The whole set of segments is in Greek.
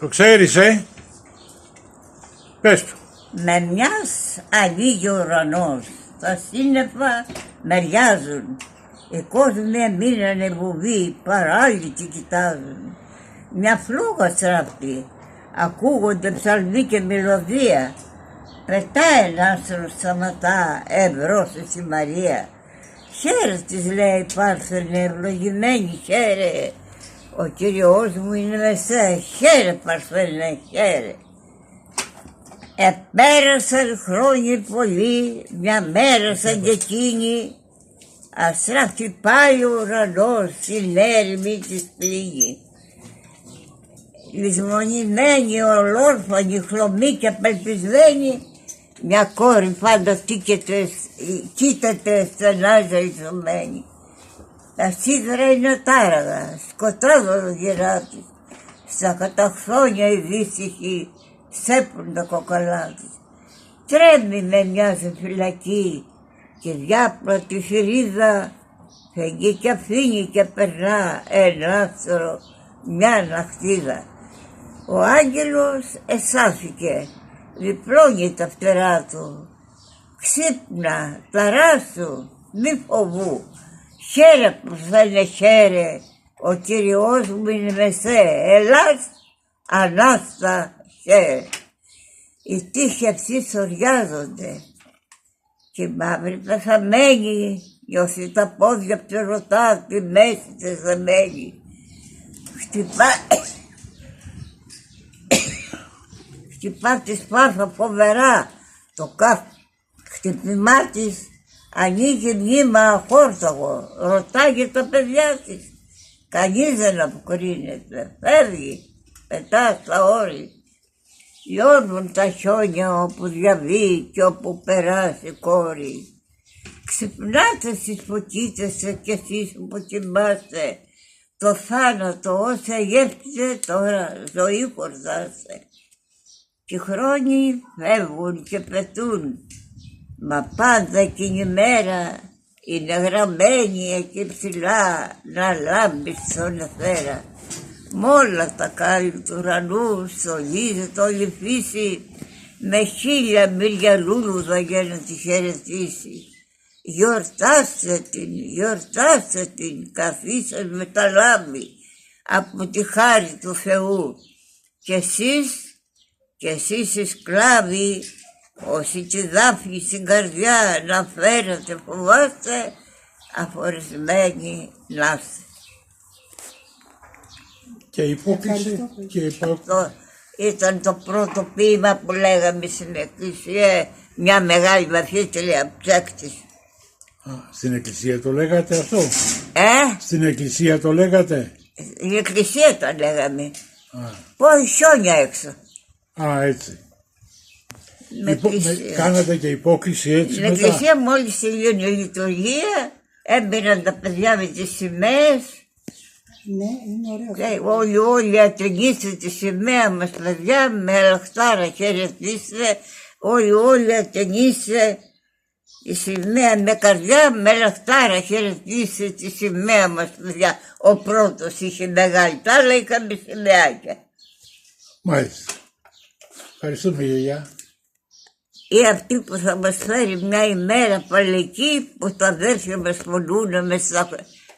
Το ξέρεις, Πες του. Με μιας ανοίγει ο ουρανός, τα σύννεφα μεριάζουν. Οι κόσμοι μείνανε βουβοί, παράλυτοι κοιτάζουν. Μια φλόγα στράφτει, ακούγονται ψαλμοί και μελωδία. Πετάει ένα άστρο, σταματά, εμπρός στη Μαρία. Χαίρε της λέει Πάρθενε, ευλογημένη χαίρε. Ο Κύριος μου είναι μεσέ, χαίρε Παρθένε, χαίρε. Επέρασαν χρόνια πολλοί, μια μέρα σαν και εκείνη, αστράφτη πάει ο ουρανός στην έρημη της πλήγη. Λησμονημένη, ολόρφανη, χλωμή και απελπισμένη, μια κόρη πάντα κοίταται στενά ζαϊσωμένη. Τα σίδερα είναι τάραγα, σκοτάδο το γυρά της, στα καταχθόνια οι δύστιχοι σέπουν τα κοκαλά της. Τρέμει με μοιάζει φυλακή και διάπλα τη φυρίδα φεγγεί και αφήνει και περνά ένα άστρο, μια ναχτίδα. Ο άγγελος εσάθηκε, διπλώνει τα φτερά του. Ξύπνα, ταράσου, μη φοβού, χαίρε που θέλει χαίρε, ο Κύριος μου είναι μεσέ, Ελλάς, Ανάστα, χαίρε. Οι τείχοι αυτοί σοριάζονται και οι μαύροι πεθαμένοι νιώθει τα πόδια από τη ρωτά, τη μέση τεζεμένη. Χτυπά τη σπάρφα φοβερά, το χτυπημά της ανοίγει μνήμα αχόρταγο, ρωτάγε τα παιδιά της. Κανείς δεν αποκρίνεται, φεύγει, πετά στα όρη. Λιώνουν τα χιόνια όπου διαβεί και όπου περάσει κόρη. Ξυπνάτε στις φωτίτες κι εσείς που κοιμάστε, το θάνατο όσα γεύτηκε τώρα ζωή χορτάστε. Και οι χρόνοι φεύγουν και πετούν, μα πάντα εκείνη η μέρα είναι γραμμένη εκεί ψηλά να λάμπει στον εθέρα. Μ' όλα τα κάλλη του ουρανού στολίζεται όλη η φύση με 1000 μίλια λούλουδα για να τη χαιρετήσει. Γιορτάστε την, καθίσαν με τα λάμπη από τη χάρη του Θεού. Και εσείς οι σκλάβοι, όσοι τη δάφνη στην καρδιά να φέρετε φοβάστε, αφορισμένοι να είστε. Και υπόκριση Ήταν το πρώτο ποίημα που λέγαμε στην εκκλησία, μια μεγάλη βαθύτηλια ψέκτης. Στην εκκλησία το λέγατε αυτό? Στην εκκλησία το λέγατε? Στην εκκλησία το λέγαμε. Πόη χιόνια έξω. Έτσι. Κάνατε και υπόκριση έτσι στην μετά? Στην εκκλησία μόλις τελειώνει η λειτουργία, έμπαιναν τα παιδιά με τις σημαίες. Ναι, είναι ωραίο. Όλοι ατενίστε τη σημαία μας, παιδιά, με λαχτάρα χαιρετίστε. Όλοι ατενίστε τη σημαία με καρδιά, με λαχτάρα χαιρετίστε τη σημαία μας, παιδιά. Ο πρώτος είχε μεγάλη, τα άλλα είχαμε σημαίακια. Μάλιστα. Ευχαριστούμε, γιαγιά. Ή αυτή που θα μας φέρει μια ημέρα παλαική που τα αδέρφια μας πονούν μες στα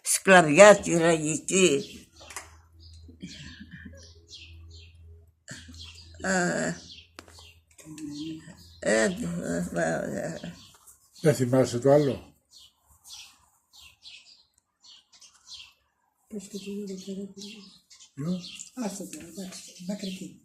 σκλαβιά τυραννική. Δεν θυμάσαι το άλλο? Πες και το λίγο τώρα. Άστο τώρα, εντάξει, μακρική.